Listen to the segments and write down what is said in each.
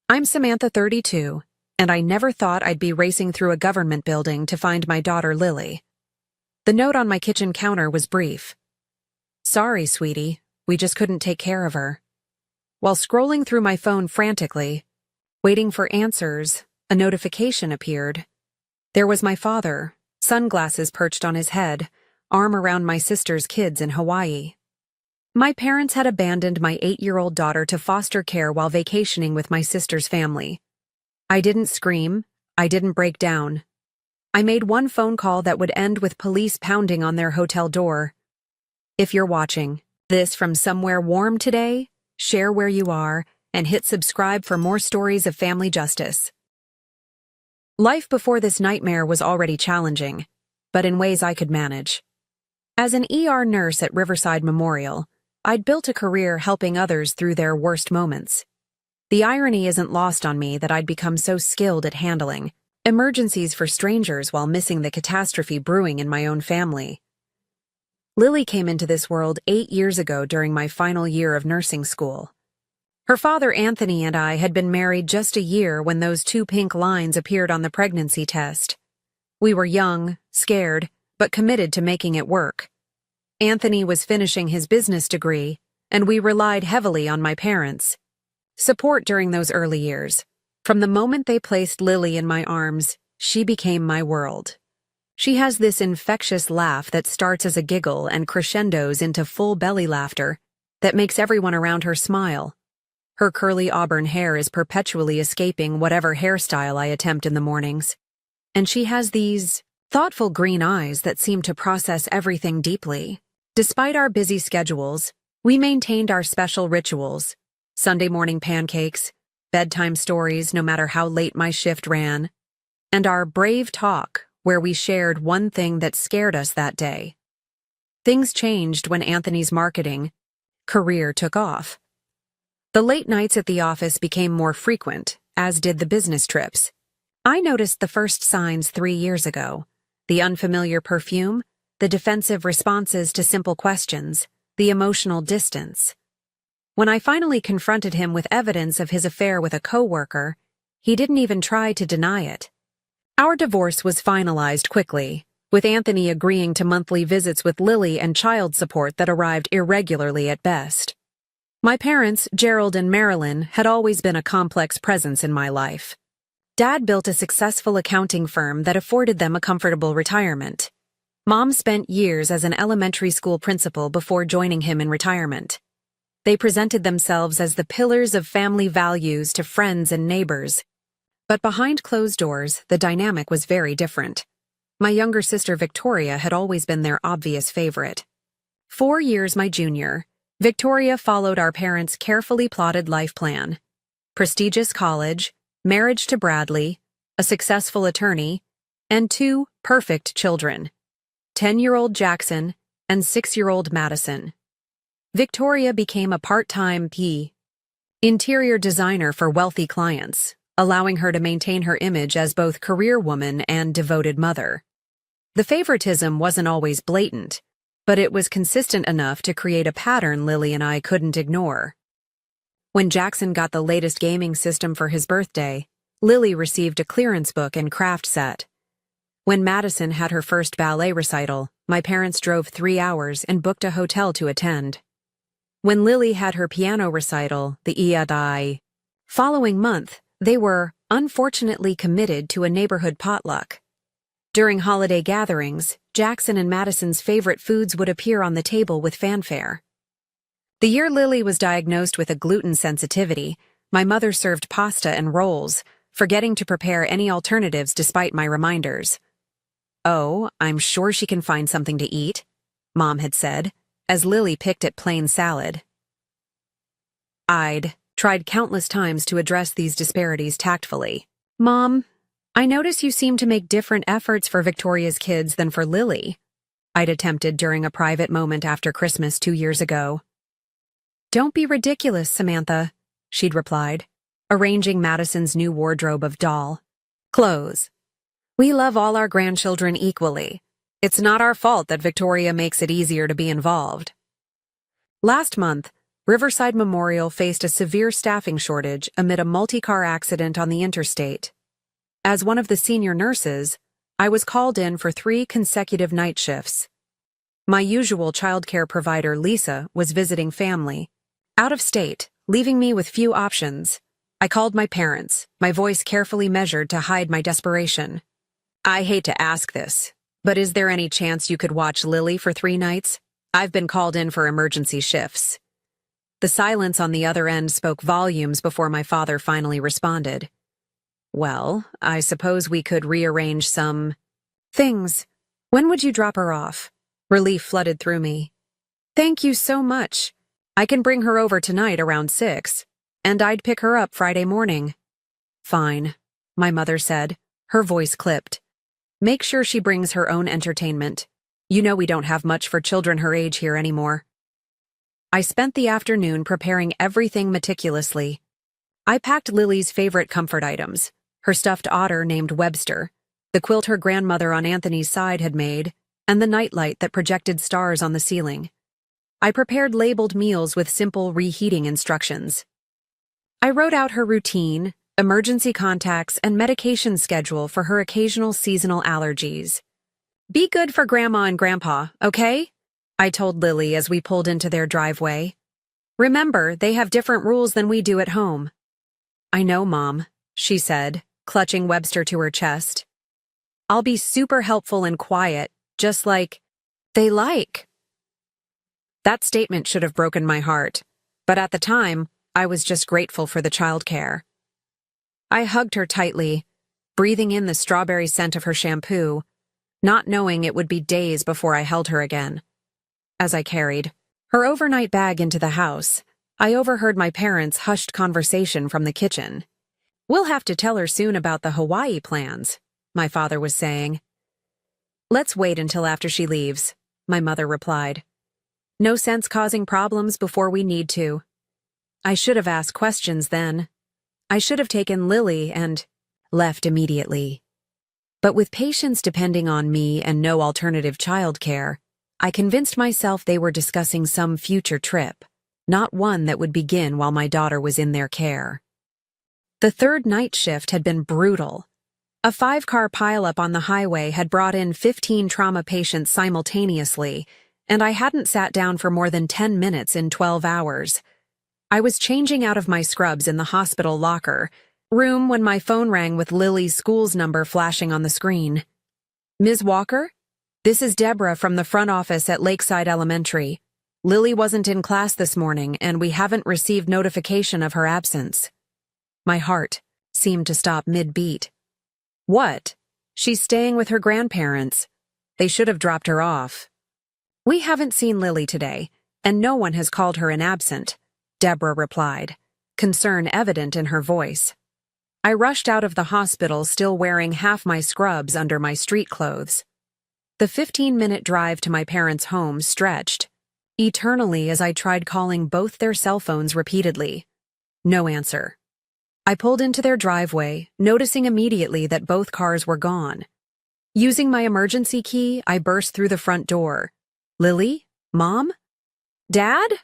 I'm Samantha, 32, and I never thought I'd be racing through a government building to find my daughter Lily. The note on my kitchen counter was brief. Sorry, sweetie, we just couldn't take care of her. While scrolling through my phone frantically, waiting for answers, a notification appeared. There was my father, sunglasses perched on his head, arm around my sister's kids in Hawaii. My parents had abandoned my 8-year-old daughter to foster care while vacationing with my sister's family. I didn't scream. I didn't break down. I made one phone call that would end with police pounding on their hotel door. If you're watching this from somewhere warm today, share where you are and hit subscribe for more stories of family justice. Life before this nightmare was already challenging, but in ways I could manage. As an ER nurse at Riverside Memorial, I'd built a career helping others through their worst moments. The irony isn't lost on me that I'd become so skilled at handling emergencies for strangers while missing the catastrophe brewing in my own family. Lily came into this world 8 years ago during my final year of nursing school. Her father, Anthony, and I had been married just a year when those 2 pink lines appeared on the pregnancy test. We were young, scared, but committed to making it work. Anthony was finishing his business degree, and we relied heavily on my parents' support during those early years. From the moment they placed Lily in my arms, she became my world. She has this infectious laugh that starts as a giggle and crescendos into full belly laughter that makes everyone around her smile. Her curly auburn hair is perpetually escaping whatever hairstyle I attempt in the mornings. And she has these thoughtful green eyes that seem to process everything deeply. Despite our busy schedules, we maintained our special rituals: Sunday morning pancakes, bedtime stories no matter how late my shift ran, and our brave talk where we shared one thing that scared us that day. Things changed when Anthony's marketing career took off. The late nights at the office became more frequent, as did the business trips. I noticed the first signs 3 years ago: the unfamiliar perfume, the defensive responses to simple questions, the emotional distance. When I finally confronted him with evidence of his affair with a coworker, he didn't even try to deny it. Our divorce was finalized quickly, with Anthony agreeing to monthly visits with Lily and child support that arrived irregularly at best. My parents, Gerald and Marilyn, had always been a complex presence in my life. Dad built a successful accounting firm that afforded them a comfortable retirement. Mom spent years as an elementary school principal before joining him in retirement. They presented themselves as the pillars of family values to friends and neighbors. But behind closed doors, the dynamic was very different. My younger sister Victoria had always been their obvious favorite. 4 years my junior, Victoria followed our parents' carefully plotted life plan: prestigious college, marriage to Bradley, a successful attorney, and 2 perfect children: 10-year-old Jackson and 6-year-old Madison. Victoria became a part-time interior designer for wealthy clients, allowing her to maintain her image as both career woman and devoted mother. The favoritism wasn't always blatant, but it was consistent enough to create a pattern Lily and I couldn't ignore. When Jackson got the latest gaming system for his birthday, Lily received a clearance book and craft set. When Madison had her first ballet recital, my parents drove 3 hours and booked a hotel to attend. When Lily had her piano recital, the following month, they were unfortunately committed to a neighborhood potluck. During holiday gatherings, Jackson and Madison's favorite foods would appear on the table with fanfare. The year Lily was diagnosed with a gluten sensitivity, my mother served pasta and rolls, forgetting to prepare any alternatives despite my reminders. "Oh, I'm sure she can find something to eat," Mom had said, as Lily picked at plain salad. I'd tried countless times to address these disparities tactfully. "Mom, I notice you seem to make different efforts for Victoria's kids than for Lily," I'd attempted during a private moment after Christmas 2 years ago. "Don't be ridiculous, Samantha," she'd replied, arranging Madison's new wardrobe of doll clothes. "We love all our grandchildren equally. It's not our fault that Victoria makes it easier to be involved." Last month, Riverside Memorial faced a severe staffing shortage amid a multi-car accident on the interstate. As one of the senior nurses, I was called in for 3 consecutive night shifts. My usual childcare provider, Lisa, was visiting family, out of state, leaving me with few options. I called my parents, my voice carefully measured to hide my desperation. "I hate to ask this, but is there any chance you could watch Lily for 3 nights? I've been called in for emergency shifts." The silence on the other end spoke volumes before my father finally responded. "Well, I suppose we could rearrange some things. When would you drop her off?" Relief flooded through me. "Thank you so much. I can bring her over tonight around 6, and I'd pick her up Friday morning." "Fine," my mother said, her voice clipped. "Make sure she brings her own entertainment. You know we don't have much for children her age here anymore." I spent the afternoon preparing everything meticulously. I packed Lily's favorite comfort items, her stuffed otter named Webster, the quilt her grandmother on Anthony's side had made, and the nightlight that projected stars on the ceiling. I prepared labeled meals with simple reheating instructions. I wrote out her routine, emergency contacts, and medication schedule for her occasional seasonal allergies. "Be good for Grandma and Grandpa, okay?" I told Lily as we pulled into their driveway. "Remember, they have different rules than we do at home." "I know, Mom," she said, clutching Webster to her chest. "I'll be super helpful and quiet, just like they like." That statement should have broken my heart, but at the time, I was just grateful for the childcare. I hugged her tightly, breathing in the strawberry scent of her shampoo, not knowing it would be days before I held her again. As I carried her overnight bag into the house, I overheard my parents' hushed conversation from the kitchen. "We'll have to tell her soon about the Hawaii plans," my father was saying. "Let's wait until after she leaves," my mother replied. "No sense causing problems before we need to." I should have asked questions then. I should have taken Lily and left immediately. But with patients depending on me and no alternative childcare, I convinced myself they were discussing some future trip, not one that would begin while my daughter was in their care. The 3rd night shift had been brutal. A 5-car pileup on the highway had brought in 15 trauma patients simultaneously, and I hadn't sat down for more than 10 minutes in 12 hours. I was changing out of my scrubs in the hospital locker room when my phone rang with Lily's school's number flashing on the screen. "Ms. Walker? This is Deborah from the front office at Lakeside Elementary. Lily wasn't in class this morning, and we haven't received notification of her absence." My heart seemed to stop mid-beat. "What? She's staying with her grandparents. They should have dropped her off." "We haven't seen Lily today, and no one has called her an absent," Deborah replied, concern evident in her voice. I rushed out of the hospital still wearing half my scrubs under my street clothes. The 15-minute drive to my parents' home stretched eternally as I tried calling both their cell phones repeatedly. No answer. I pulled into their driveway, noticing immediately that both cars were gone. Using my emergency key, I burst through the front door. "Lily? Mom? Dad?"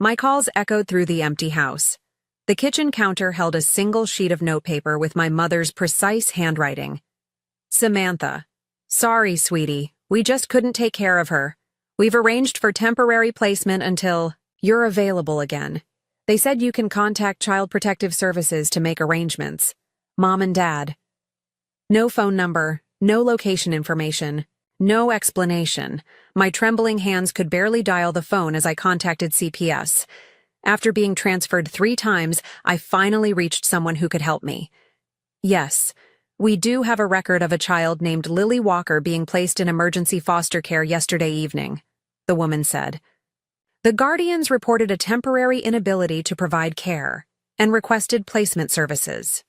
My calls echoed through the empty house. The kitchen counter held a single sheet of notepaper with my mother's precise handwriting. "Samantha. Sorry, sweetie. We just couldn't take care of her. We've arranged for temporary placement until you're available again. They said you can contact Child Protective Services to make arrangements. Mom and Dad." No phone number, no location information. No explanation. My trembling hands could barely dial the phone as I contacted CPS. After being transferred 3 times, I finally reached someone who could help me. "Yes, we do have a record of a child named Lily Walker being placed in emergency foster care yesterday evening," the woman said. "The guardians reported a temporary inability to provide care and requested placement services."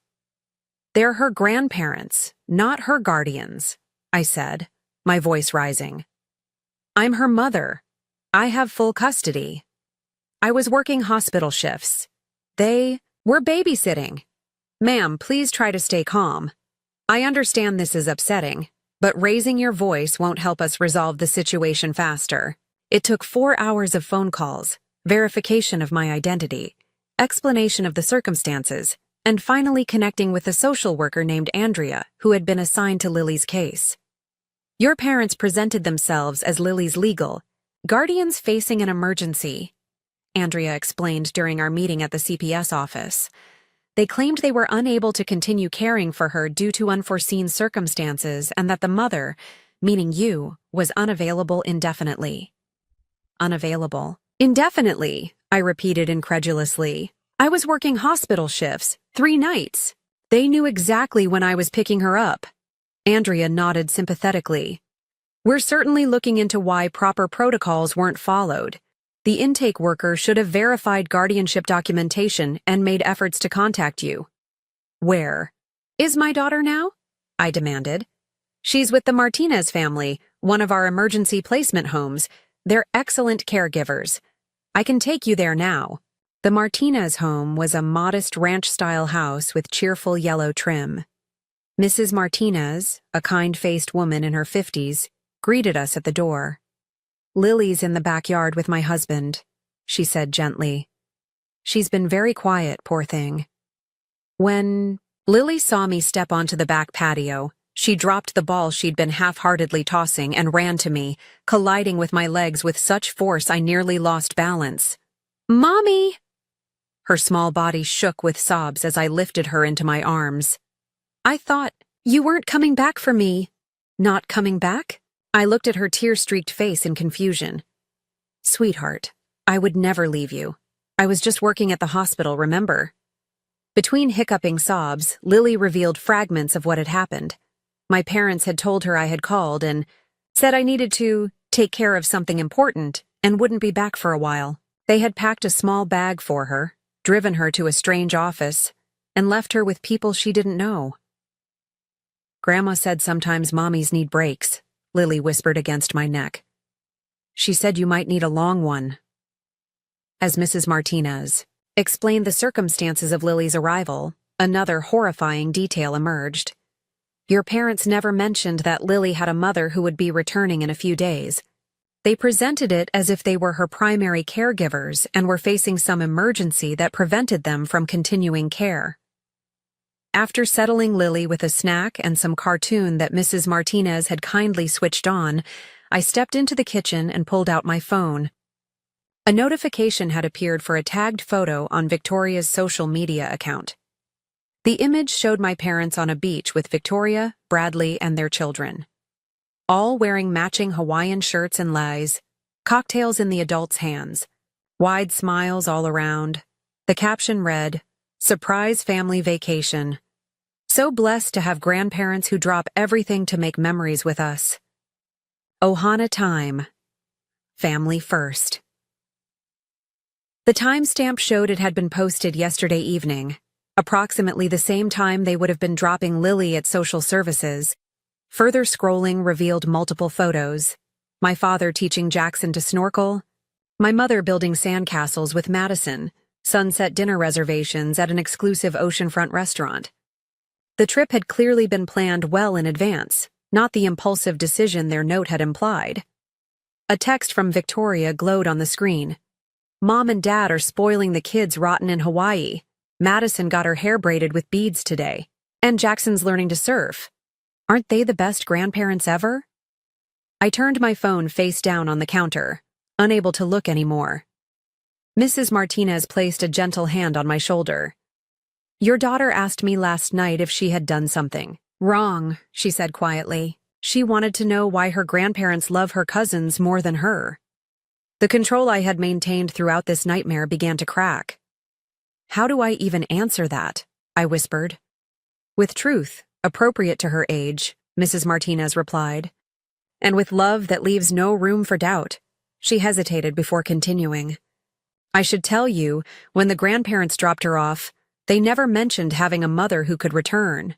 "They're her grandparents, not her guardians," I said, my voice rising. "I'm her mother. I have full custody. I was working hospital shifts. They were babysitting. Ma'am, please try to stay calm. I understand this is upsetting, but raising your voice won't help us resolve the situation faster. It took 4 hours of phone calls, verification of my identity, explanation of the circumstances, and finally connecting with a social worker named Andrea, who had been assigned to Lily's case. Your parents presented themselves as Lily's legal guardians facing an emergency, Andrea explained during our meeting at the CPS office. They claimed they were unable to continue caring for her due to unforeseen circumstances and that the mother, meaning you, was unavailable indefinitely. Unavailable. Indefinitely, I repeated incredulously. I was working hospital shifts, 3 nights. They knew exactly when I was picking her up. Andrea nodded sympathetically. We're certainly looking into why proper protocols weren't followed. The intake worker should have verified guardianship documentation and made efforts to contact you. Where is my daughter now? I demanded. She's with the Martinez family, one of our emergency placement homes. They're excellent caregivers. I can take you there now. The Martinez home was a modest ranch-style house with cheerful yellow trim. Mrs. Martinez, a kind-faced woman in her 50s, greeted us at the door. Lily's in the backyard with my husband, she said gently. She's been very quiet, poor thing. When Lily saw me step onto the back patio, she dropped the ball she'd been half-heartedly tossing and ran to me, colliding with my legs with such force I nearly lost balance. Mommy! Her small body shook with sobs as I lifted her into my arms. I thought you weren't coming back for me. Not coming back? I looked at her tear-streaked face in confusion. Sweetheart, I would never leave you. I was just working at the hospital, remember? Between hiccuping sobs, Lily revealed fragments of what had happened. My parents had told her I had called and said I needed to take care of something important and wouldn't be back for a while. They had packed a small bag for her, driven her to a strange office, and left her with people she didn't know. Grandma said sometimes mommies need breaks, Lily whispered against my neck. She said you might need a long one. As Mrs. Martinez explained the circumstances of Lily's arrival, another horrifying detail emerged. Your parents never mentioned that Lily had a mother who would be returning in a few days. They presented it as if they were her primary caregivers and were facing some emergency that prevented them from continuing care. After settling Lily with a snack and some cartoon that Mrs. Martinez had kindly switched on, I stepped into the kitchen and pulled out my phone. A notification had appeared for a tagged photo on Victoria's social media account. The image showed my parents on a beach with Victoria, Bradley, and their children. All wearing matching Hawaiian shirts and leis, cocktails in the adults' hands, wide smiles all around. The caption read, "Surprise family vacation. So blessed to have grandparents who drop everything to make memories with us. Ohana time. Family first." The timestamp showed it had been posted yesterday evening, approximately the same time they would have been dropping Lily at social services. Further scrolling revealed multiple photos. My father teaching Jackson to snorkel, my mother building sandcastles with Madison, sunset dinner reservations at an exclusive oceanfront restaurant. The trip had clearly been planned well in advance, not the impulsive decision their note had implied. A text from Victoria glowed on the screen. Mom and Dad are spoiling the kids rotten in Hawaii. Madison got her hair braided with beads today. And Jackson's learning to surf. Aren't they the best grandparents ever? I turned my phone face down on the counter, unable to look anymore. Mrs. Martinez placed a gentle hand on my shoulder. Your daughter asked me last night if she had done something wrong, she said quietly. She wanted to know why her grandparents love her cousins more than her. The control I had maintained throughout this nightmare began to crack. How do I even answer that? I whispered. With truth, appropriate to her age, Mrs. Martinez replied. And with love that leaves no room for doubt. She hesitated before continuing. I should tell you, when the grandparents dropped her off, they never mentioned having a mother who could return.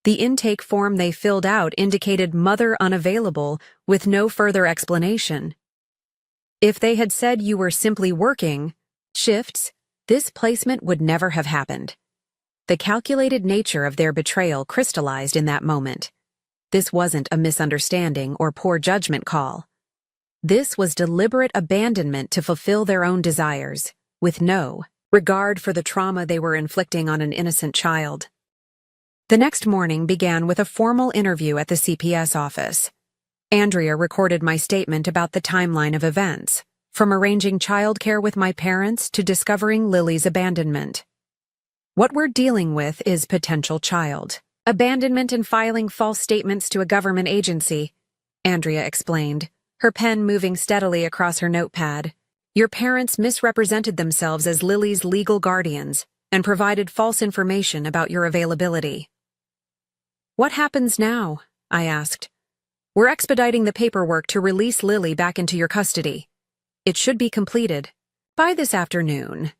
The intake form they filled out indicated mother unavailable with no further explanation. If they had said you were simply working shifts, this placement would never have happened. The calculated nature of their betrayal crystallized in that moment. This wasn't a misunderstanding or poor judgment call. This was deliberate abandonment to fulfill their own desires, with no regard for the trauma they were inflicting on an innocent child. The next morning began with a formal interview at the CPS office. Andrea recorded my statement about the timeline of events, from arranging childcare with my parents to discovering Lily's abandonment. What we're dealing with is potential child abandonment and filing false statements to a government agency, Andrea explained, her pen moving steadily across her notepad. Your parents misrepresented themselves as Lily's legal guardians and provided false information about your availability. What happens now? I asked. We're expediting the paperwork to release Lily back into your custody. It should be completed by this afternoon.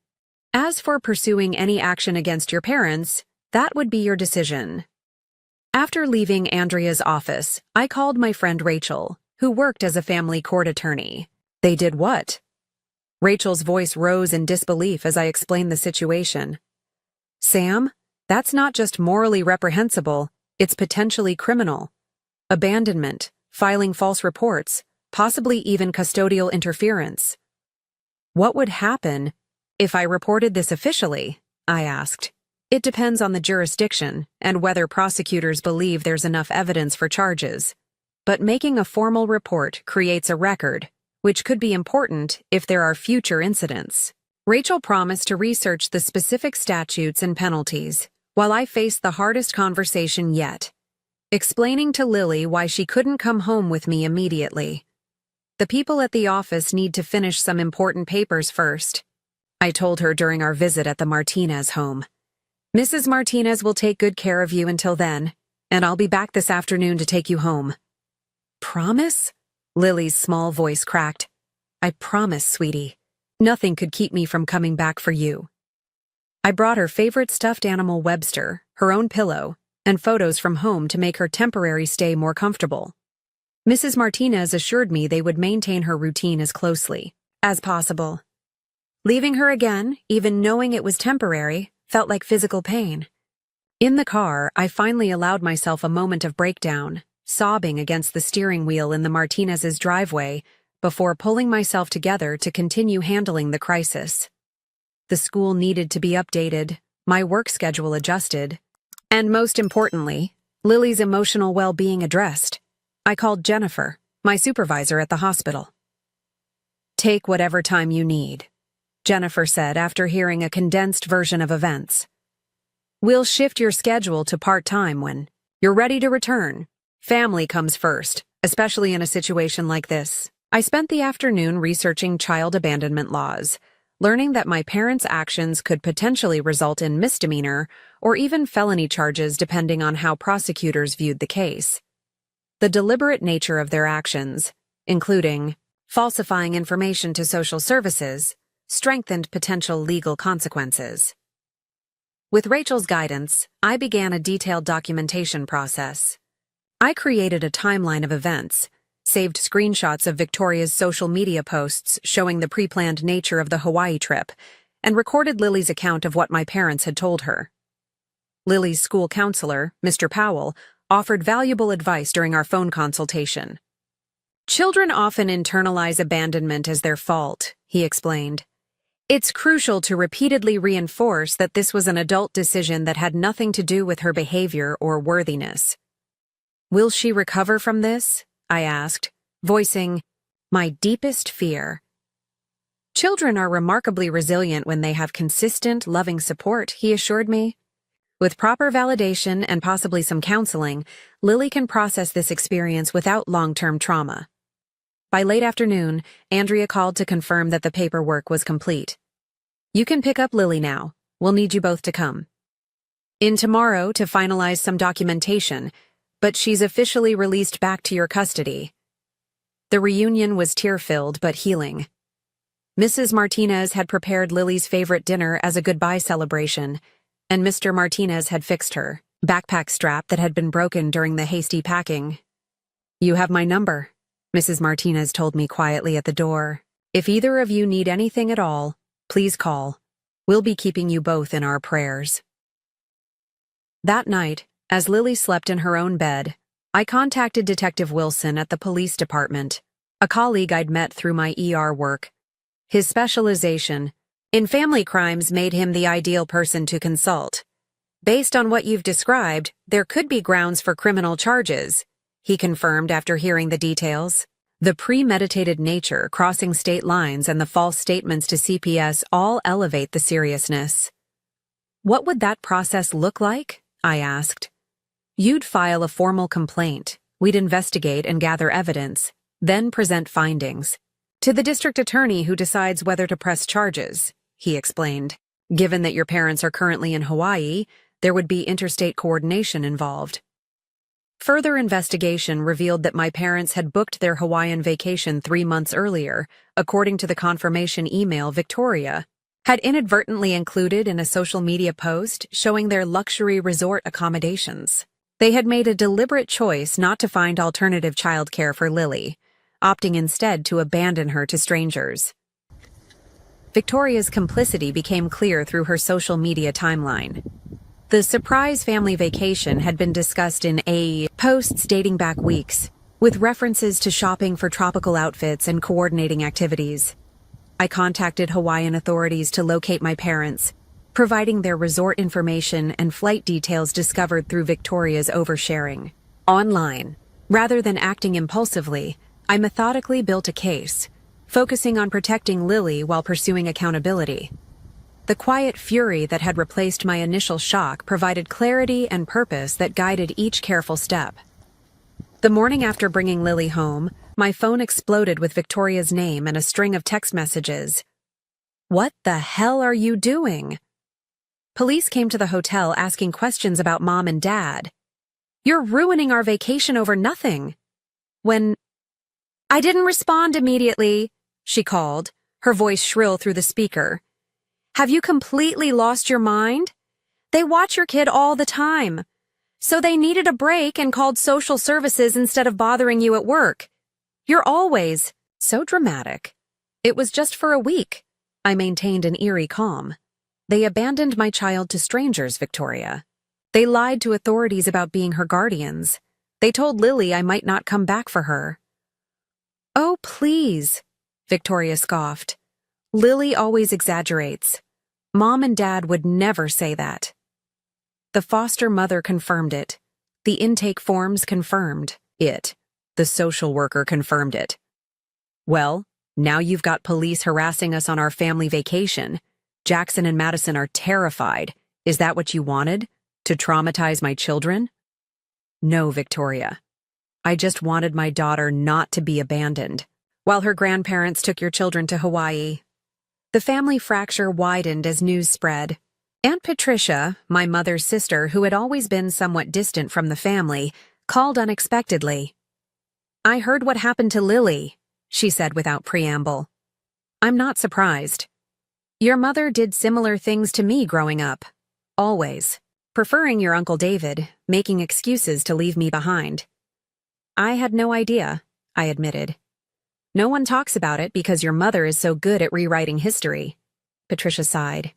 As for pursuing any action against your parents, that would be your decision. After leaving Andrea's office, I called my friend Rachel, who worked as a family court attorney. They did what? Rachel's voice rose in disbelief as I explained the situation. Sam, that's not just morally reprehensible, it's potentially criminal. Abandonment, filing false reports, possibly even custodial interference. What would happen if I reported this officially? I asked. It depends on the jurisdiction and whether prosecutors believe there's enough evidence for charges. But making a formal report creates a record, which could be important if there are future incidents. Rachel promised to research the specific statutes and penalties, while I faced the hardest conversation yet, explaining to Lily why she couldn't come home with me immediately. The people at the office need to finish some important papers first, I told her during our visit at the Martinez home. Mrs. Martinez will take good care of you until then, and I'll be back this afternoon to take you home. Promise? Lily's small voice cracked. I promise, sweetie. Nothing could keep me from coming back for you. I brought her favorite stuffed animal Webster, her own pillow, and photos from home to make her temporary stay more comfortable. Mrs. Martinez assured me they would maintain her routine as closely as possible. Leaving her again, even knowing it was temporary, felt like physical pain. In the car, I finally allowed myself a moment of breakdown, sobbing against the steering wheel in the Martinez's driveway before pulling myself together to continue handling the crisis. The school needed to be updated, my work schedule adjusted, and most importantly, Lily's emotional well-being addressed. I called Jennifer, my supervisor at the hospital. Take whatever time you need, Jennifer said after hearing a condensed version of events. We'll shift your schedule to part-time when you're ready to return. Family comes first, especially in a situation like this. I spent the afternoon researching child abandonment laws, learning that my parents' actions could potentially result in misdemeanor or even felony charges depending on how prosecutors viewed the case. The deliberate nature of their actions, including falsifying information to social services, strengthened potential legal consequences. With Rachel's guidance, I began a detailed documentation process. I created a timeline of events, saved screenshots of Victoria's social media posts showing the pre-planned nature of the Hawaii trip, and recorded Lily's account of what my parents had told her. Lily's school counselor, Mr. Powell, offered valuable advice during our phone consultation. Children often internalize abandonment as their fault, he explained. It's crucial to repeatedly reinforce that this was an adult decision that had nothing to do with her behavior or worthiness. Will she recover from this? I asked, voicing my deepest fear. Children are remarkably resilient when they have consistent, loving support, he assured me. With proper validation and possibly some counseling, Lily can process this experience without long-term trauma. By late afternoon, Andrea called to confirm that the paperwork was complete. You can pick up Lily now. We'll need you both to come in tomorrow to finalize some documentation, but she's officially released back to your custody. The reunion was tear-filled but healing. Mrs. Martinez had prepared Lily's favorite dinner as a goodbye celebration, and Mr. Martinez had fixed her backpack strap that had been broken during the hasty packing. You have my number, Mrs. Martinez told me quietly at the door. If either of you need anything at all, please call. We'll be keeping you both in our prayers. That night, as Lily slept in her own bed, I contacted Detective Wilson at the police department, a colleague I'd met through my ER work. His specialization in family crimes made him the ideal person to consult. Based on what you've described, there could be grounds for criminal charges, he confirmed after hearing the details. The premeditated nature, crossing state lines, and the false statements to CPS all elevate the seriousness. What would that process look like? I asked. You'd file a formal complaint. We'd investigate and gather evidence, then present findings to the district attorney who decides whether to press charges, he explained. Given that your parents are currently in Hawaii, there would be interstate coordination involved. Further investigation revealed that my parents had booked their Hawaiian vacation 3 months earlier, according to the confirmation email Victoria had inadvertently included in a social media post showing their luxury resort accommodations. They had made a deliberate choice not to find alternative childcare for Lily, opting instead to abandon her to strangers. Victoria's complicity became clear through her social media timeline. The surprise family vacation had been discussed in posts dating back weeks, with references to shopping for tropical outfits and coordinating activities. I contacted Hawaiian authorities to locate my parents, providing their resort information and flight details discovered through Victoria's oversharing. Online, rather than acting impulsively, I methodically built a case, focusing on protecting Lily while pursuing accountability. The quiet fury that had replaced my initial shock provided clarity and purpose that guided each careful step. The morning after bringing Lily home, my phone exploded with Victoria's name and a string of text messages. "What the hell are you doing?" Police came to the hotel asking questions about Mom and Dad. "You're ruining our vacation over nothing." When I didn't respond immediately, she called, her voice shrill through the speaker. "Have you completely lost your mind? They watch your kid all the time. So they needed a break and called social services instead of bothering you at work. You're always so dramatic." "It was just for a week." I maintained an eerie calm. "They abandoned my child to strangers, Victoria. They lied to authorities about being her guardians. They told Lily I might not come back for her." "Oh, please," Victoria scoffed. "Lily always exaggerates. Mom and Dad would never say that." The foster mother confirmed it. The intake forms confirmed it. The social worker confirmed it. "Well, now you've got police harassing us on our family vacation. Jackson and Madison are terrified. Is that what you wanted? To traumatize my children?" "No, Victoria. I just wanted my daughter not to be abandoned, while her grandparents took your children to Hawaii." The family fracture widened as news spread. Aunt Patricia, my mother's sister who had always been somewhat distant from the family, called unexpectedly. "I heard what happened to Lily," she said without preamble. "I'm not surprised. Your mother did similar things to me growing up. Always. Preferring your Uncle David, making excuses to leave me behind." "I had no idea," I admitted. "No one talks about it because your mother is so good at rewriting history," Patricia sighed.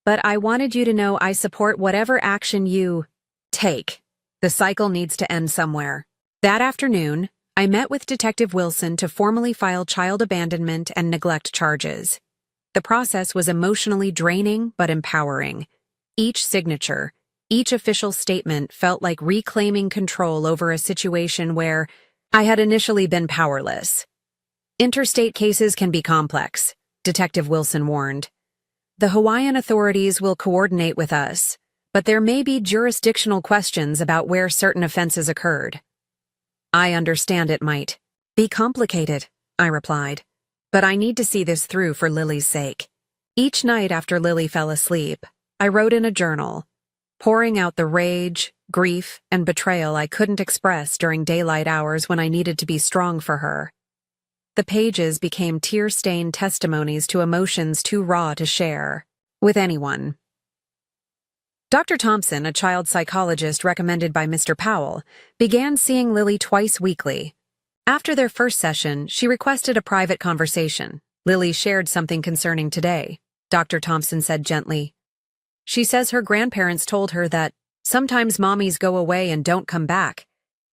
"But I wanted you to know I support whatever action you take. The cycle needs to end somewhere." That afternoon, I met with Detective Wilson to formally file child abandonment and neglect charges. The process was emotionally draining but empowering. Each signature, each official statement felt like reclaiming control over a situation where I had initially been powerless. "Interstate cases can be complex," Detective Wilson warned. "The Hawaiian authorities will coordinate with us, but there may be jurisdictional questions about where certain offenses occurred." "I understand it might be complicated," I replied, "but I need to see this through for Lily's sake." Each night after Lily fell asleep, I wrote in a journal, pouring out the rage, grief, and betrayal I couldn't express during daylight hours when I needed to be strong for her. The pages became tear-stained testimonies to emotions too raw to share with anyone. Dr. Thompson, a child psychologist recommended by Mr. Powell, began seeing Lily twice weekly. After their first session, she requested a private conversation. "Lily shared something concerning today," Dr. Thompson said gently. "She says her grandparents told her that sometimes mommies go away and don't come back,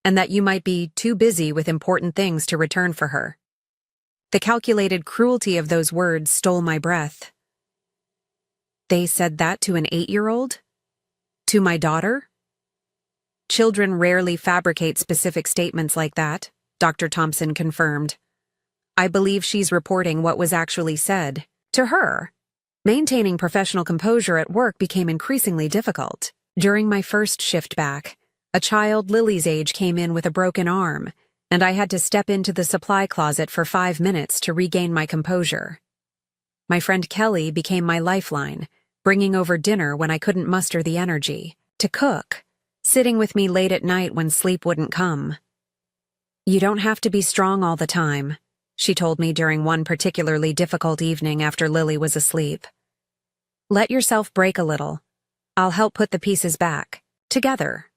and that you might be too busy with important things to return for her." The calculated cruelty of those words stole my breath. They said that to an 8-year-old? To my daughter? Children rarely fabricate specific statements like that, Dr. Thompson confirmed. I believe she's reporting what was actually said. To her, maintaining professional composure at work became increasingly difficult. During my first shift back, a child Lily's age came in with a broken arm, and I had to step into the supply closet for 5 minutes to regain my composure. My friend Kelly became my lifeline, bringing over dinner when I couldn't muster the energy to cook, sitting with me late at night when sleep wouldn't come. You don't have to be strong all the time, she told me during one particularly difficult evening after Lily was asleep. Let yourself break a little. I'll help put the pieces back, together.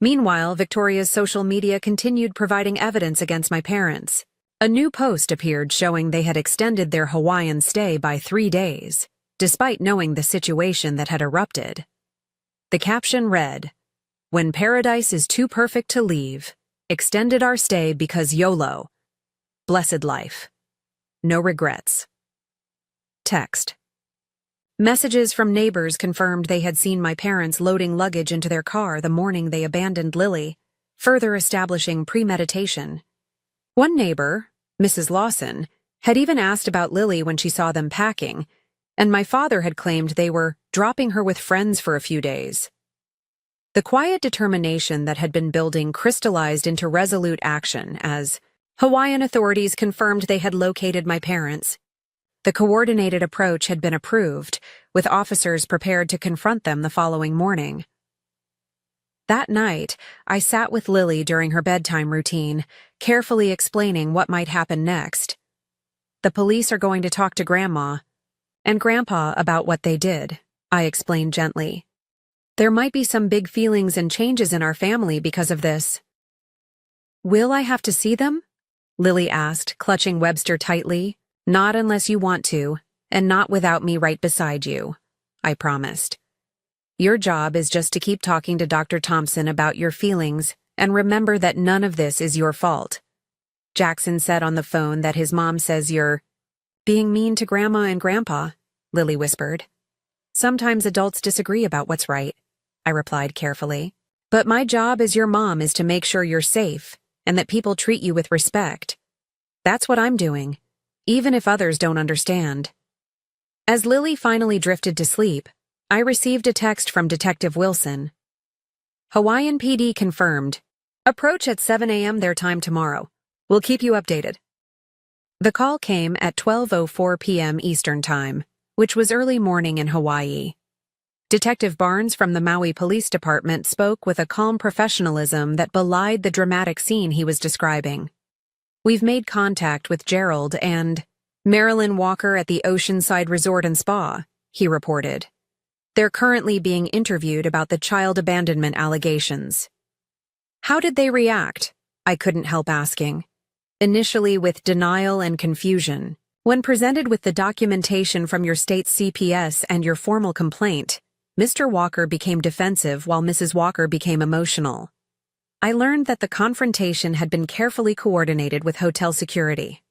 Meanwhile, Victoria's social media continued providing evidence against my parents. A new post appeared showing they had extended their Hawaiian stay by 3 days, despite knowing the situation that had erupted. The caption read, "When paradise is too perfect to leave, extended our stay because YOLO. Blessed life. No regrets." Text. Messages from neighbors confirmed they had seen my parents loading luggage into their car the morning they abandoned Lily, further establishing premeditation. One neighbor, Mrs. Lawson, had even asked about Lily when she saw them packing, and my father had claimed they were dropping her with friends for a few days. The quiet determination that had been building crystallized into resolute action as Hawaiian authorities confirmed they had located my parents. The coordinated approach had been approved, with officers prepared to confront them the following morning. That night, I sat with Lily during her bedtime routine, carefully explaining what might happen next. The police are going to talk to Grandma and Grandpa about what they did, I explained gently. There might be some big feelings and changes in our family because of this. Will I have to see them? Lily asked, clutching Webster tightly. Not unless you want to, and not without me right beside you, I promised. Your job is just to keep talking to Dr. Thompson about your feelings and remember that none of this is your fault. Jackson said on the phone that his mom says you're being mean to Grandma and Grandpa, Lily whispered. Sometimes adults disagree about what's right, I replied carefully. But my job as your mom is to make sure you're safe and that people treat you with respect. That's what I'm doing, even if others don't understand. As Lily finally drifted to sleep, I received a text from Detective Wilson. Hawaiian PD confirmed. Approach at 7 a.m. their time tomorrow. We'll keep you updated. The call came at 12:04 p.m. Eastern Time, which was early morning in Hawaii. Detective Barnes from the Maui Police Department spoke with a calm professionalism that belied the dramatic scene he was describing. We've made contact with Gerald and Marilyn Walker at the Oceanside Resort and Spa, he reported. They're currently being interviewed about the child abandonment allegations. How did they react? I couldn't help asking. Initially with denial and confusion. When presented with the documentation from your state's CPS and your formal complaint, Mr. Walker became defensive while Mrs. Walker became emotional. I learned that the confrontation had been carefully coordinated with hotel security.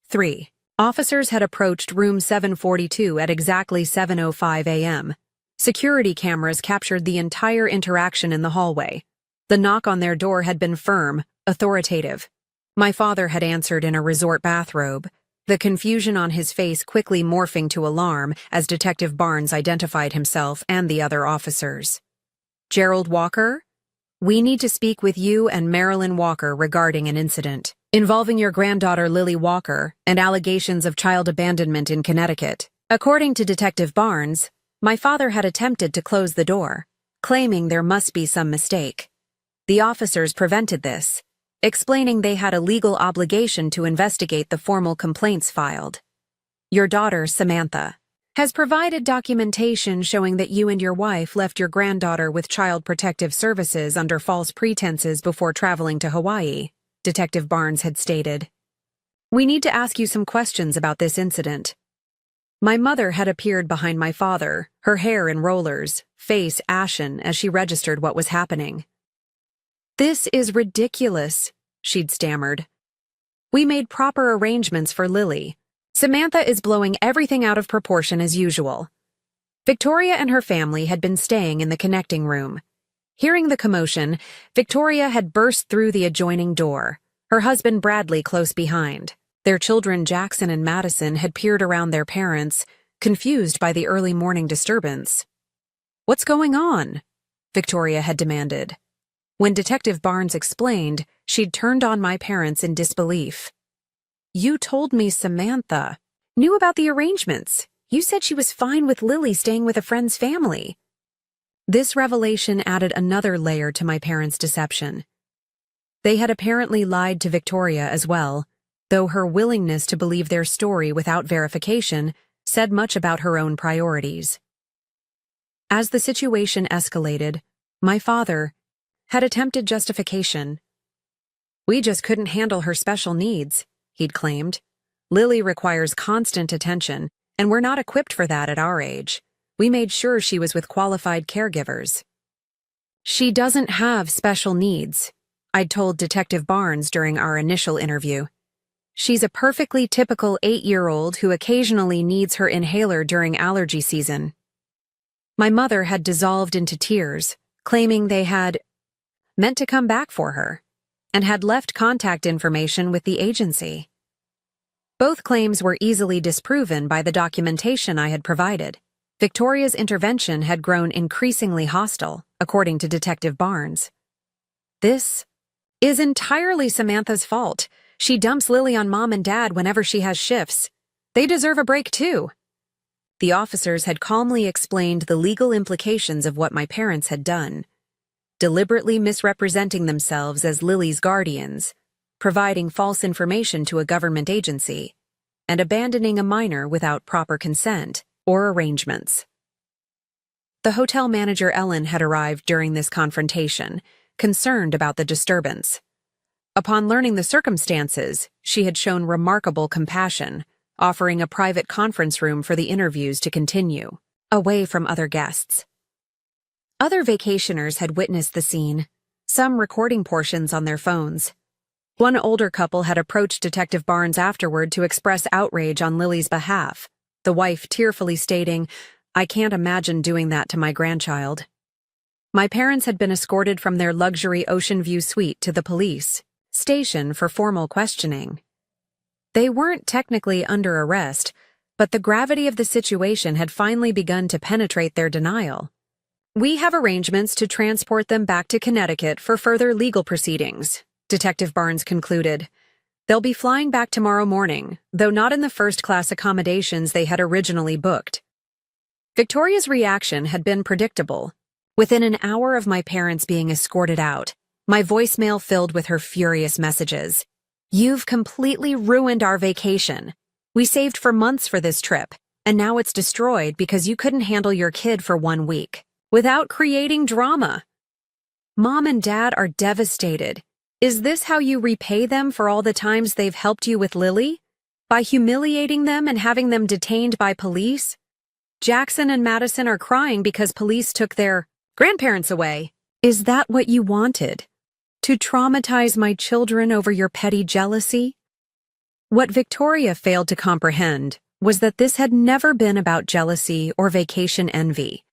3. Officers had approached room 742 at exactly 7:05 a.m. Security cameras captured the entire interaction in the hallway. The knock on their door had been firm, authoritative. My father had answered in a resort bathrobe, the confusion on his face quickly morphing to alarm as Detective Barnes identified himself and the other officers. Gerald Walker? We need to speak with you and Marilyn Walker regarding an incident involving your granddaughter Lily Walker and allegations of child abandonment in Connecticut. According to Detective Barnes, my father had attempted to close the door, claiming there must be some mistake. The officers prevented this, explaining they had a legal obligation to investigate the formal complaints filed. Your daughter, Samantha, has provided documentation showing that you and your wife left your granddaughter with Child Protective Services under false pretenses before traveling to Hawaii, Detective Barnes had stated. We need to ask you some questions about this incident. My mother had appeared behind my father, her hair in rollers, face ashen as she registered what was happening. This is ridiculous, she'd stammered. We made proper arrangements for Lily. Samantha is blowing everything out of proportion as usual. Victoria and her family had been staying in the connecting room. Hearing the commotion, Victoria had burst through the adjoining door, her husband Bradley close behind. Their children Jackson and Madison had peered around their parents, confused by the early morning disturbance. "What's going on?" Victoria had demanded. When Detective Barnes explained, she'd turned on my parents in disbelief. "You told me Samantha knew about the arrangements. You said she was fine with Lily staying with a friend's family." This revelation added another layer to my parents' deception. They had apparently lied to Victoria as well, though her willingness to believe their story without verification said much about her own priorities. As the situation escalated, my father had attempted justification. "We just couldn't handle her special needs," he'd claimed. "Lily requires constant attention, and we're not equipped for that at our age. We made sure she was with qualified caregivers." "She doesn't have special needs," I'd told Detective Barnes during our initial interview. "She's a perfectly typical 8-year-old who occasionally needs her inhaler during allergy season." My mother had dissolved into tears, claiming they had meant to come back for her and had left contact information with the agency. Both claims were easily disproven by the documentation I had provided. Victoria's intervention had grown increasingly hostile, according to Detective Barnes. "This is entirely Samantha's fault. She dumps Lily on Mom and Dad whenever she has shifts. They deserve a break too." The officers had calmly explained the legal implications of what my parents had done, deliberately misrepresenting themselves as Lily's guardians, providing false information to a government agency, and abandoning a minor without proper consent or arrangements. The hotel manager Ellen had arrived during this confrontation, concerned about the disturbance. Upon learning the circumstances, she had shown remarkable compassion, offering a private conference room for the interviews to continue, away from other guests. Other vacationers had witnessed the scene, some recording portions on their phones. One older couple had approached Detective Barnes afterward to express outrage on Lily's behalf, the wife tearfully stating, "I can't imagine doing that to my grandchild." My parents had been escorted from their luxury Ocean View suite to the police station for formal questioning. They weren't technically under arrest, but the gravity of the situation had finally begun to penetrate their denial. "We have arrangements to transport them back to Connecticut for further legal proceedings," Detective Barnes concluded. "They'll be flying back tomorrow morning, though not in the first-class accommodations they had originally booked." Victoria's reaction had been predictable. Within an hour of my parents being escorted out, my voicemail filled with her furious messages. "You've completely ruined our vacation. We saved for months for this trip, and now it's destroyed because you couldn't handle your kid for 1 week, without creating drama. Mom and Dad are devastated. Is this how you repay them for all the times they've helped you with Lily? By humiliating them and having them detained by police? Jackson and Madison are crying because police took their grandparents away. Is that what you wanted? To traumatize my children over your petty jealousy?" What Victoria failed to comprehend was that this had never been about jealousy or vacation envy.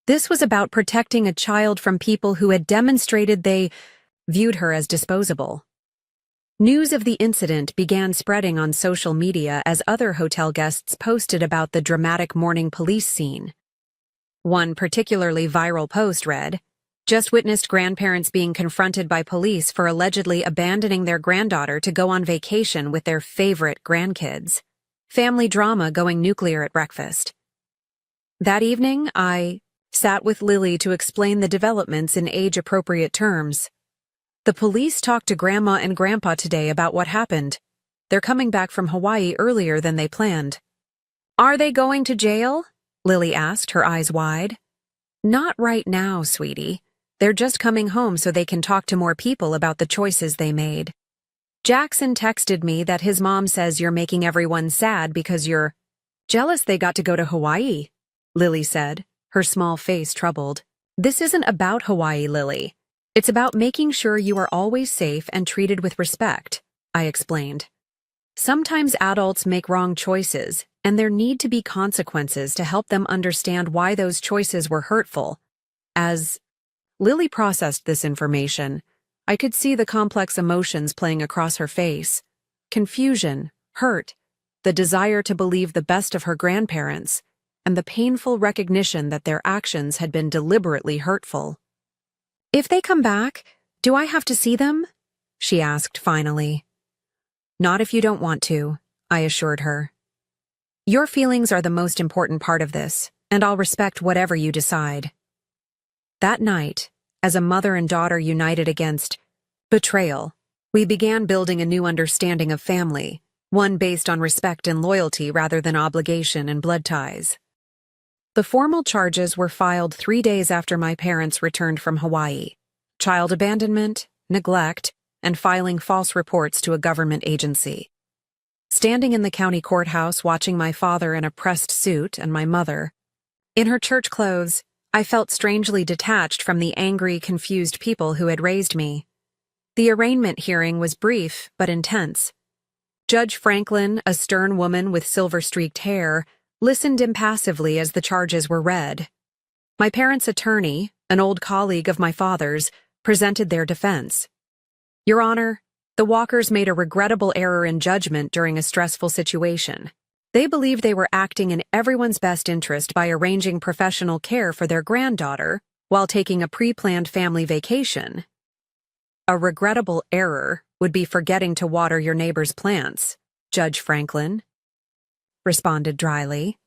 This was about protecting a child from people who had demonstrated they viewed her as disposable. News of the incident began spreading on social media as other hotel guests posted about the dramatic morning police scene. One particularly viral post read, "Just witnessed grandparents being confronted by police for allegedly abandoning their granddaughter to go on vacation with their favorite grandkids. Family drama going nuclear at breakfast." That evening, I sat with Lily to explain the developments in age-appropriate terms. "The police talked to Grandma and Grandpa today about what happened. They're coming back from Hawaii earlier than they planned." "Are they going to jail?" Lily asked, her eyes wide. "Not right now, sweetie. They're just coming home so they can talk to more people about the choices they made. Jackson texted me that his mom says you're making everyone sad because you're jealous they got to go to Hawaii," Lily said, her small face troubled. "This isn't about Hawaii, Lily. It's about making sure you are always safe and treated with respect," I explained. Sometimes adults make wrong choices, and there need to be consequences to help them understand why those choices were hurtful. As Lily processed this information, I could see the complex emotions playing across her face: confusion, hurt, the desire to believe the best of her grandparents, and the painful recognition that their actions had been deliberately hurtful. "If they come back, do I have to see them?" she asked finally. "Not if you don't want to," I assured her. "Your feelings are the most important part of this, and I'll respect whatever you decide." That night, as a mother and daughter united against betrayal, we began building a new understanding of family, one based on respect and loyalty rather than obligation and blood ties. The formal charges were filed 3 days after my parents returned from Hawaii: child abandonment, neglect, and filing false reports to a government agency. Standing in the county courthouse watching my father in a pressed suit and my mother in her church clothes, I felt strangely detached from the angry, confused people who had raised me. The arraignment hearing was brief but intense. Judge Franklin, a stern woman with silver-streaked hair, listened impassively as the charges were read. My parents' attorney, an old colleague of my father's, presented their defense. "Your Honor, the Walkers made a regrettable error in judgment during a stressful situation. They believed they were acting in everyone's best interest by arranging professional care for their granddaughter while taking a pre-planned family vacation. A regrettable error would be forgetting to water your neighbor's plants," Judge Franklin responded dryly.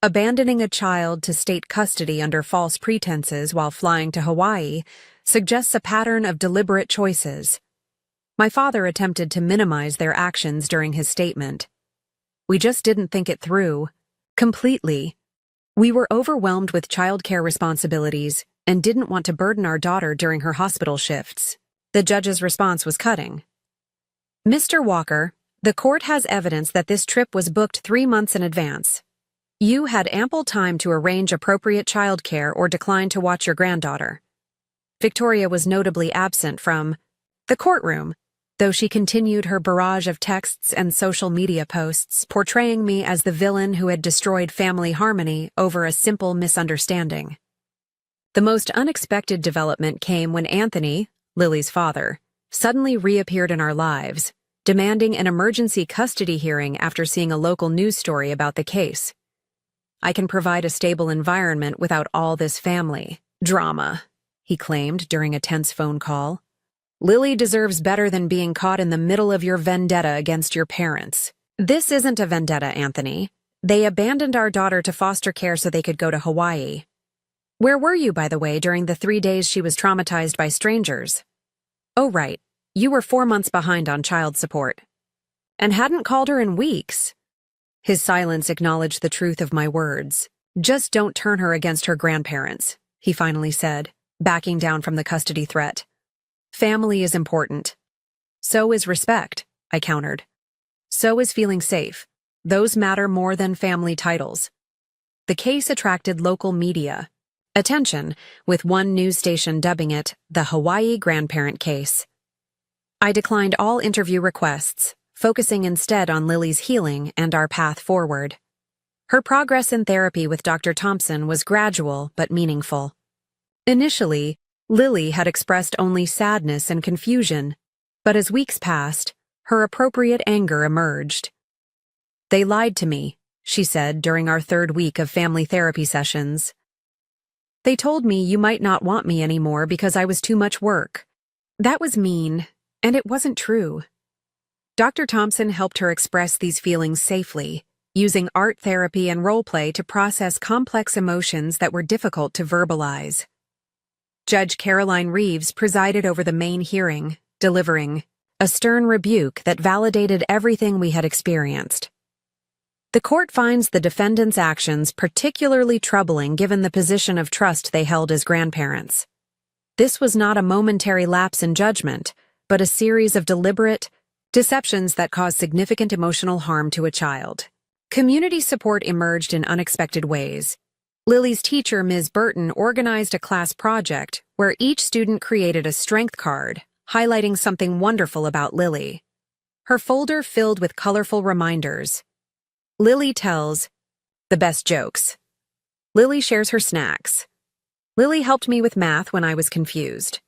"Abandoning a child to state custody under false pretenses while flying to Hawaii suggests a pattern of deliberate choices." My father attempted to minimize their actions during his statement. "We just didn't think it through. Completely. We were overwhelmed with childcare responsibilities and didn't want to burden our daughter during her hospital shifts." The judge's response was cutting. "Mr. Walker, the court has evidence that this trip was booked 3 months in advance. You had ample time to arrange appropriate childcare or decline to watch your granddaughter." Victoria was notably absent from the courtroom, though she continued her barrage of texts and social media posts, portraying me as the villain who had destroyed family harmony over a simple misunderstanding. The most unexpected development came when Anthony, Lily's father, suddenly reappeared in our lives, demanding an emergency custody hearing after seeing a local news story about the case. "I can provide a stable environment without all this family drama," he claimed during a tense phone call. "Lily deserves better than being caught in the middle of your vendetta against your parents." "This isn't a vendetta, Anthony. They abandoned our daughter to foster care so they could go to Hawaii. Where were you, by the way, during the 3 days she was traumatized by strangers?" "Oh, right. You were 4 months behind on child support." "And hadn't called her in weeks." His silence acknowledged the truth of my words. "Just don't turn her against her grandparents," he finally said, backing down from the custody threat. "Family is important." "So is respect," I countered. "So is feeling safe. Those matter more than family titles." The case attracted local media attention, with one news station dubbing it the Hawaii grandparent case. I declined all interview requests, focusing instead on Lily's healing and our path forward. Her progress in therapy with Dr. Thompson was gradual but meaningful. Initially, Lily had expressed only sadness and confusion, but as weeks passed, her appropriate anger emerged. "They lied to me," she said during our 3rd week of family therapy sessions. "They told me you might not want me anymore because I was too much work. That was mean, and it wasn't true." Dr. Thompson helped her express these feelings safely, using art therapy and role-play to process complex emotions that were difficult to verbalize. Judge Caroline Reeves presided over the main hearing, delivering a stern rebuke that validated everything we had experienced. The court finds the defendants' actions particularly troubling given the position of trust they held as grandparents. This was not a momentary lapse in judgment, but a series of deliberate deceptions that caused significant emotional harm to a child. Community support emerged in unexpected ways. Lily's teacher, Ms. Burton, organized a class project where each student created a strength card, highlighting something wonderful about Lily. her folder filled with colorful reminders. Lily tells the best jokes. Lily shares her snacks. Lily helped me with math when I was confused.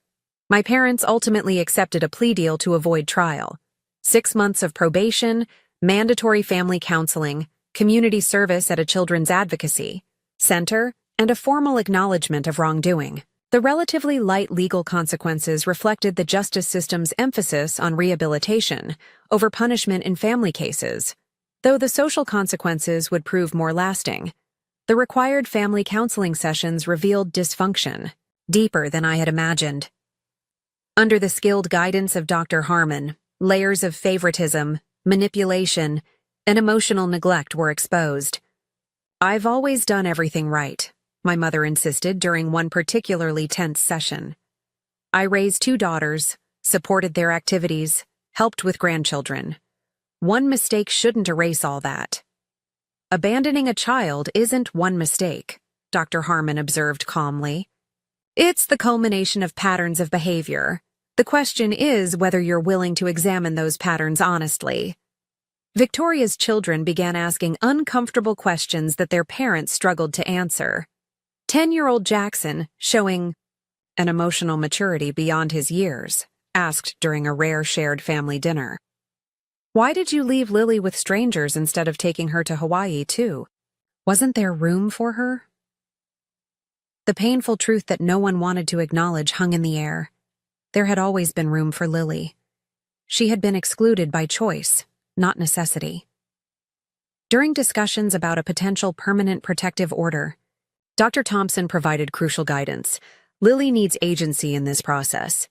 My parents ultimately accepted a plea deal to avoid trial. 6 months of probation, mandatory family counseling, community service at a children's advocacy center, and a formal acknowledgement of wrongdoing. The relatively light legal consequences reflected the justice system's emphasis on rehabilitation over punishment in family cases, though the social consequences would prove more lasting. The required family counseling sessions revealed dysfunction, deeper than I had imagined. Under the skilled guidance of Dr. Harmon, layers of favoritism, manipulation, and emotional neglect were exposed. "I've always done everything right," my mother insisted during one particularly tense session. "I raised 2 daughters, supported their activities, helped with grandchildren. One mistake shouldn't erase all that." "Abandoning a child isn't one mistake," Dr. Harmon observed calmly. "It's the culmination of patterns of behavior. The question is whether you're willing to examine those patterns honestly." Victoria's children began asking uncomfortable questions that their parents struggled to answer. 10-year-old Jackson, showing an emotional maturity beyond his years, asked during a rare shared family dinner, "Why did you leave Lily with strangers instead of taking her to Hawaii, too? Wasn't there room for her?" The painful truth that no one wanted to acknowledge hung in the air. There had always been room for Lily. She had been excluded by choice, not necessity. During discussions about a potential permanent protective order, Dr. Thompson provided crucial guidance. "Lily needs agency in this process.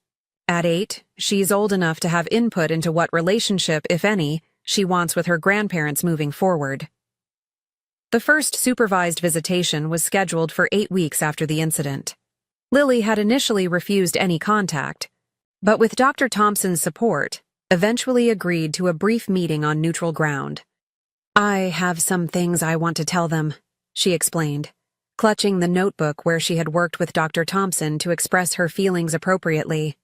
At 8, she's old enough to have input into what relationship, if any, she wants with her grandparents moving forward." The first supervised visitation was scheduled for 8 weeks after the incident. Lily had initially refused any contact, but with Dr. Thompson's support, eventually agreed to a brief meeting on neutral ground. "I have some things I want to tell them," she explained, clutching the notebook where she had worked with Dr. Thompson to express her feelings appropriately.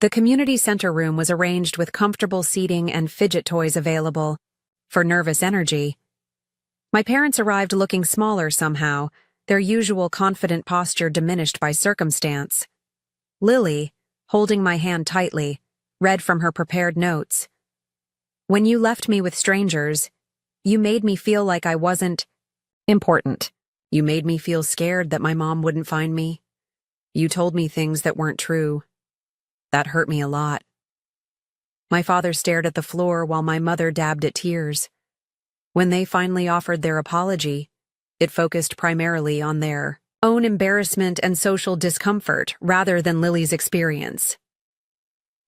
The community center room was arranged with comfortable seating and fidget toys available for nervous energy. My parents arrived looking smaller somehow, their usual confident posture diminished by circumstance. Lily, holding my hand tightly, read from her prepared notes. "When you left me with strangers, you made me feel like I wasn't important. You made me feel scared that my mom wouldn't find me. You told me things that weren't true. That hurt me a lot." My father stared at the floor while my mother dabbed at tears. When they finally offered their apology, it focused primarily on their own embarrassment and social discomfort rather than Lily's experience.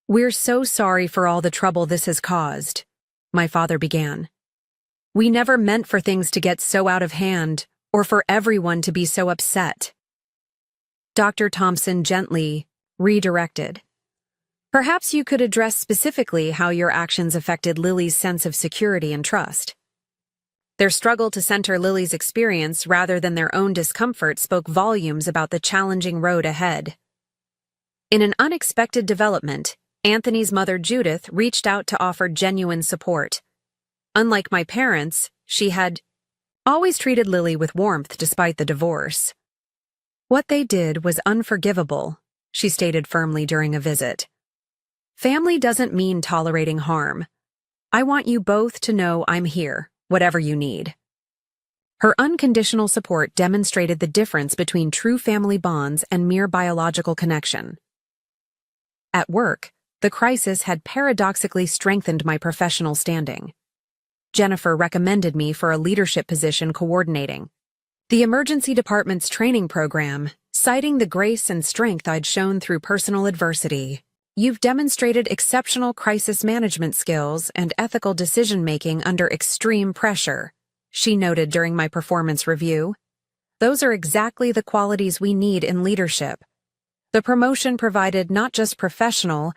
"We're so sorry for all the trouble this has caused," my father began. "We never meant for things to get so out of hand or for everyone to be so upset." Dr. Thompson gently redirected. "Perhaps you could address specifically how your actions affected Lily's sense of security and trust." Their struggle to center Lily's experience rather than their own discomfort spoke volumes about the challenging road ahead. In an unexpected development, Anthony's mother Judith reached out to offer genuine support. Unlike my parents, she had always treated Lily with warmth despite the divorce. "What they did was unforgivable," she stated firmly during a visit. "Family doesn't mean tolerating harm. I want you both to know I'm here, whatever you need." Her unconditional support demonstrated the difference between true family bonds and mere biological connection. At work, the crisis had paradoxically strengthened my professional standing. Jennifer recommended me for a leadership position coordinating the emergency department's training program, citing the grace and strength I'd shown through personal adversity. "You've demonstrated exceptional crisis management skills and ethical decision-making under extreme pressure," she noted during my performance review. "Those are exactly the qualities we need in leadership." The promotion provided not just professional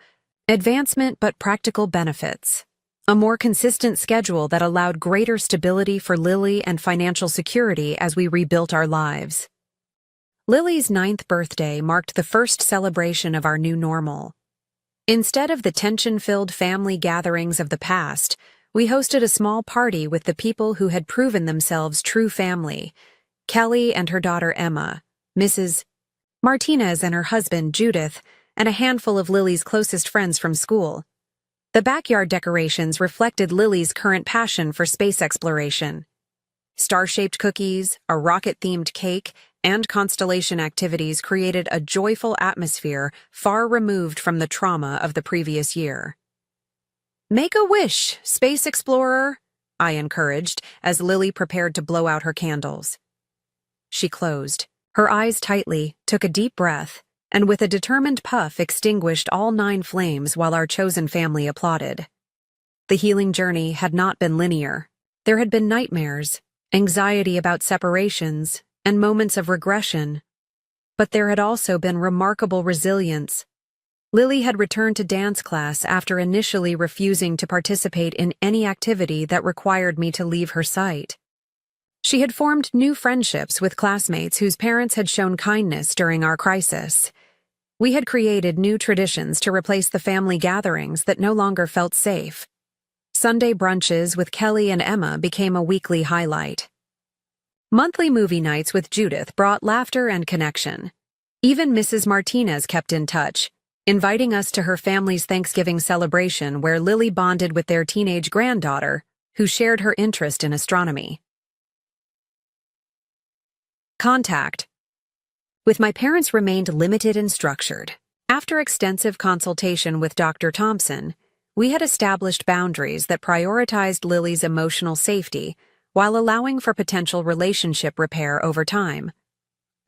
advancement but practical benefits. A more consistent schedule that allowed greater stability for Lily and financial security as we rebuilt our lives. Lily's 9th birthday marked the first celebration of our new normal. Instead of the tension-filled family gatherings of the past, we hosted a small party with the people who had proven themselves true family: Kelly and her daughter Emma, Mrs. Martinez and her husband Judith, and a handful of Lily's closest friends from school. The backyard decorations reflected Lily's current passion for space exploration. Star-shaped cookies, a rocket-themed cake, and constellation activities created a joyful atmosphere far removed from the trauma of the previous year. "Make a wish, space explorer," I encouraged as Lily prepared to blow out her candles. She closed her eyes tightly, took a deep breath, and with a determined puff extinguished all 9 flames while our chosen family applauded. The healing journey had not been linear. There had been nightmares, anxiety about separations, and moments of regression. But there had also been remarkable resilience. Lily had returned to dance class after initially refusing to participate in any activity that required me to leave her sight. She had formed new friendships with classmates whose parents had shown kindness during our crisis. We had created new traditions to replace the family gatherings that no longer felt safe. Sunday brunches with Kelly and Emma became a weekly highlight. Monthly movie nights with Judith brought laughter and connection. Even Mrs. Martinez kept in touch, inviting us to her family's Thanksgiving celebration where Lily bonded with their teenage granddaughter, who shared her interest in astronomy. Contact with my parents remained limited and structured. After extensive consultation with Dr. Thompson, we had established boundaries that prioritized Lily's emotional safety while allowing for potential relationship repair over time.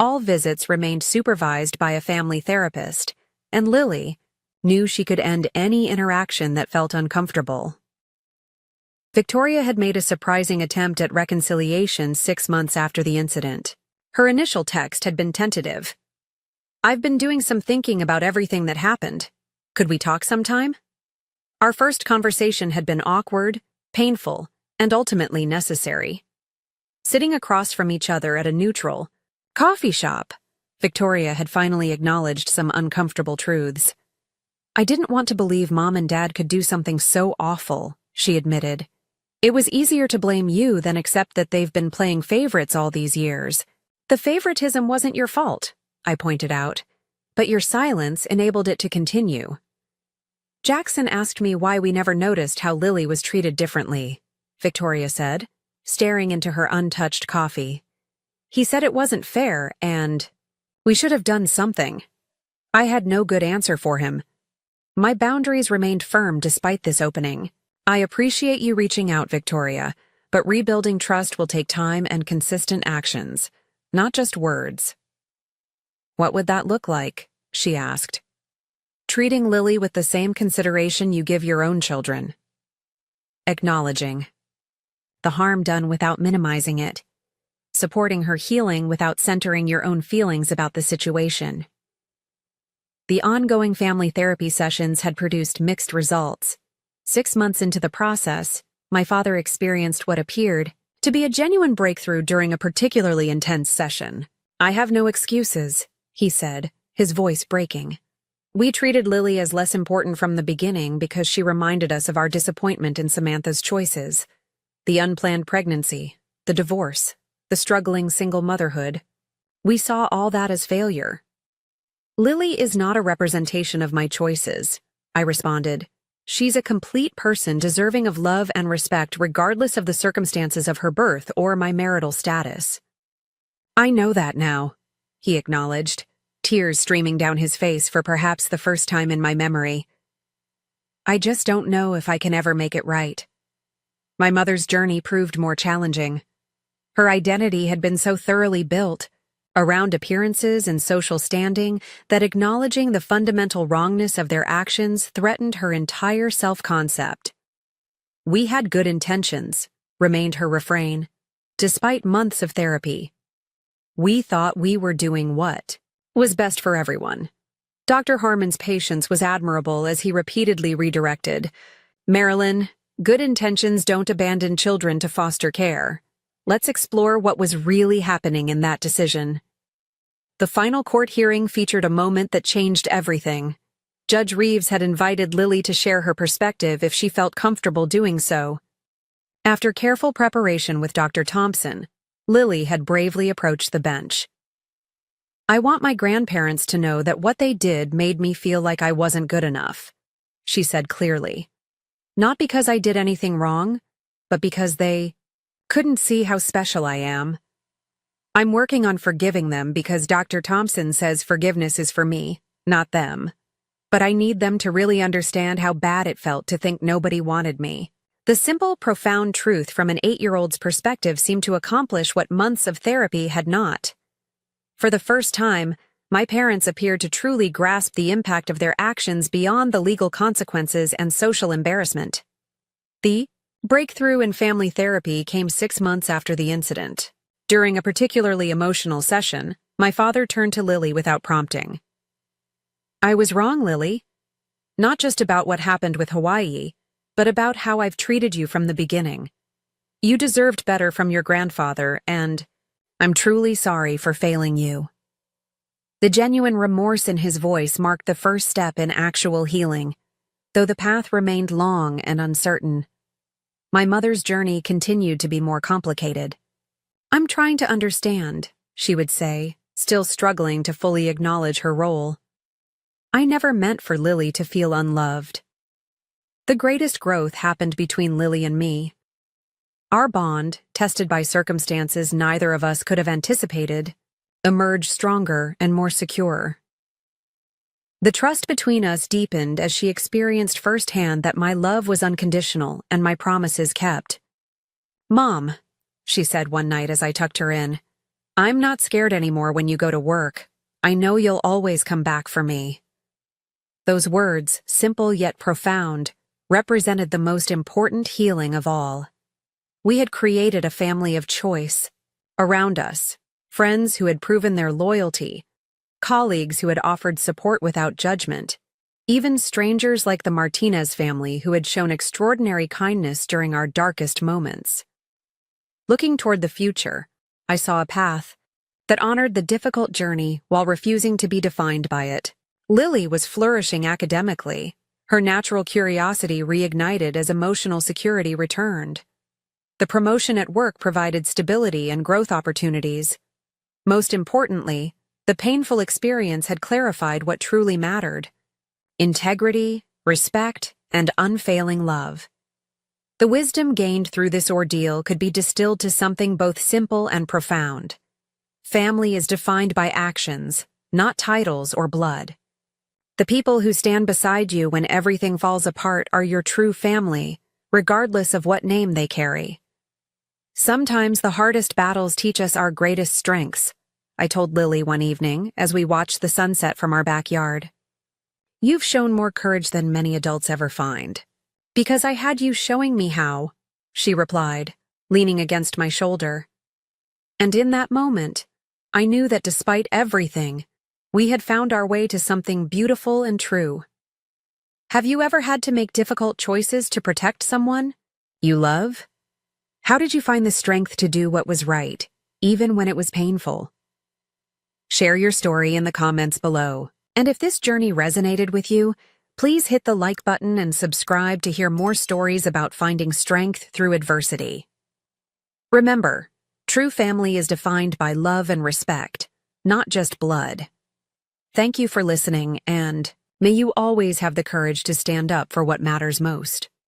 All visits remained supervised by a family therapist, and Lily knew she could end any interaction that felt uncomfortable. Victoria had made a surprising attempt at reconciliation 6 months after the incident. Her initial text had been tentative. "I've been doing some thinking about everything that happened. Could we talk sometime?" Our first conversation had been awkward, painful, and ultimately necessary. Sitting across from each other at a neutral coffee shop, Victoria had finally acknowledged some uncomfortable truths. "I didn't want to believe Mom and Dad could do something so awful," she admitted. "It was easier to blame you than accept that they've been playing favorites all these years. The favoritism wasn't your fault," I pointed out, "but your silence enabled it to continue." "Jackson asked me why we never noticed how Lily was treated differently," Victoria said, staring into her untouched coffee. "He said it wasn't fair and we should have done something." I had no good answer for him. My boundaries remained firm despite this opening. "I appreciate you reaching out, Victoria, but rebuilding trust will take time and consistent actions, not just words." "What would that look like?" she asked. "Treating Lily with the same consideration you give your own children. Acknowledging the harm done without minimizing it. Supporting her healing without centering your own feelings about the situation." The ongoing family therapy sessions had produced mixed results. 6 months into the process, my father experienced what appeared to be a genuine breakthrough during a particularly intense session. "I have no excuses," he said, his voice breaking. "We treated Lily as less important from the beginning because she reminded us of our disappointment in Samantha's choices. The unplanned pregnancy, the divorce, the struggling single motherhood. We saw all that as failure." "Lily is not a representation of my choices," I responded. "She's a complete person deserving of love and respect regardless of the circumstances of her birth or my marital status." "I know that now," he acknowledged, tears streaming down his face for perhaps the first time in my memory. "I just don't know if I can ever make it right." My mother's journey proved more challenging. Her identity had been so thoroughly built around appearances and social standing that acknowledging the fundamental wrongness of their actions threatened her entire self-concept. "We had good intentions," remained her refrain, despite months of therapy. "We thought we were doing what was best for everyone." Dr. Harmon's patience was admirable as he repeatedly redirected. "Marilyn, good intentions don't abandon children to foster care. Let's explore what was really happening in that decision." The final court hearing featured a moment that changed everything. Judge Reeves had invited Lily to share her perspective if she felt comfortable doing so. After careful preparation with Dr. Thompson, Lily had bravely approached the bench. "I want my grandparents to know that what they did made me feel like I wasn't good enough," she said clearly. "Not because I did anything wrong, but because they couldn't see how special I am. I'm working on forgiving them because Dr. Thompson says forgiveness is for me, not them. But I need them to really understand how bad it felt to think nobody wanted me." The simple, profound truth from an 8-year-old's perspective seemed to accomplish what months of therapy had not. For the first time, my parents appeared to truly grasp the impact of their actions beyond the legal consequences and social embarrassment. The breakthrough in family therapy came 6 months after the incident. During a particularly emotional session, my father turned to Lily without prompting. "I was wrong, Lily. Not just about what happened with Hawaii, but about how I've treated you from the beginning. You deserved better from your grandfather, and I'm truly sorry for failing you." The genuine remorse in his voice marked the first step in actual healing, though the path remained long and uncertain. My mother's journey continued to be more complicated. "I'm trying to understand," she would say, still struggling to fully acknowledge her role. "I never meant for Lily to feel unloved." The greatest growth happened between Lily and me. Our bond, tested by circumstances neither of us could have anticipated, emerged stronger and more secure. The trust between us deepened as she experienced firsthand that my love was unconditional and my promises kept. "Mom," she said one night as I tucked her in, "I'm not scared anymore when you go to work. I know you'll always come back for me." Those words, simple yet profound, represented the most important healing of all. We had created a family of choice. Around us, friends who had proven their loyalty, colleagues who had offered support without judgment, even strangers like the Martinez family who had shown extraordinary kindness during our darkest moments. Looking toward the future, I saw a path that honored the difficult journey while refusing to be defined by it. Lily was flourishing academically, her natural curiosity reignited as emotional security returned. The promotion at work provided stability and growth opportunities. Most importantly, the painful experience had clarified what truly mattered: integrity, respect, and unfailing love. The wisdom gained through this ordeal could be distilled to something both simple and profound. Family is defined by actions, not titles or blood. The people who stand beside you when everything falls apart are your true family, regardless of what name they carry. Sometimes the hardest battles teach us our greatest strengths, I told Lily one evening as we watched the sunset from our backyard. "You've shown more courage than many adults ever find." "Because I had you showing me how," she replied, leaning against my shoulder. And in that moment, I knew that despite everything, we had found our way to something beautiful and true. Have you ever had to make difficult choices to protect someone you love? How did you find the strength to do what was right, even when it was painful? Share your story in the comments below. And if this journey resonated with you, please hit the like button and subscribe to hear more stories about finding strength through adversity. Remember, true family is defined by love and respect, not just blood. Thank you for listening, and may you always have the courage to stand up for what matters most.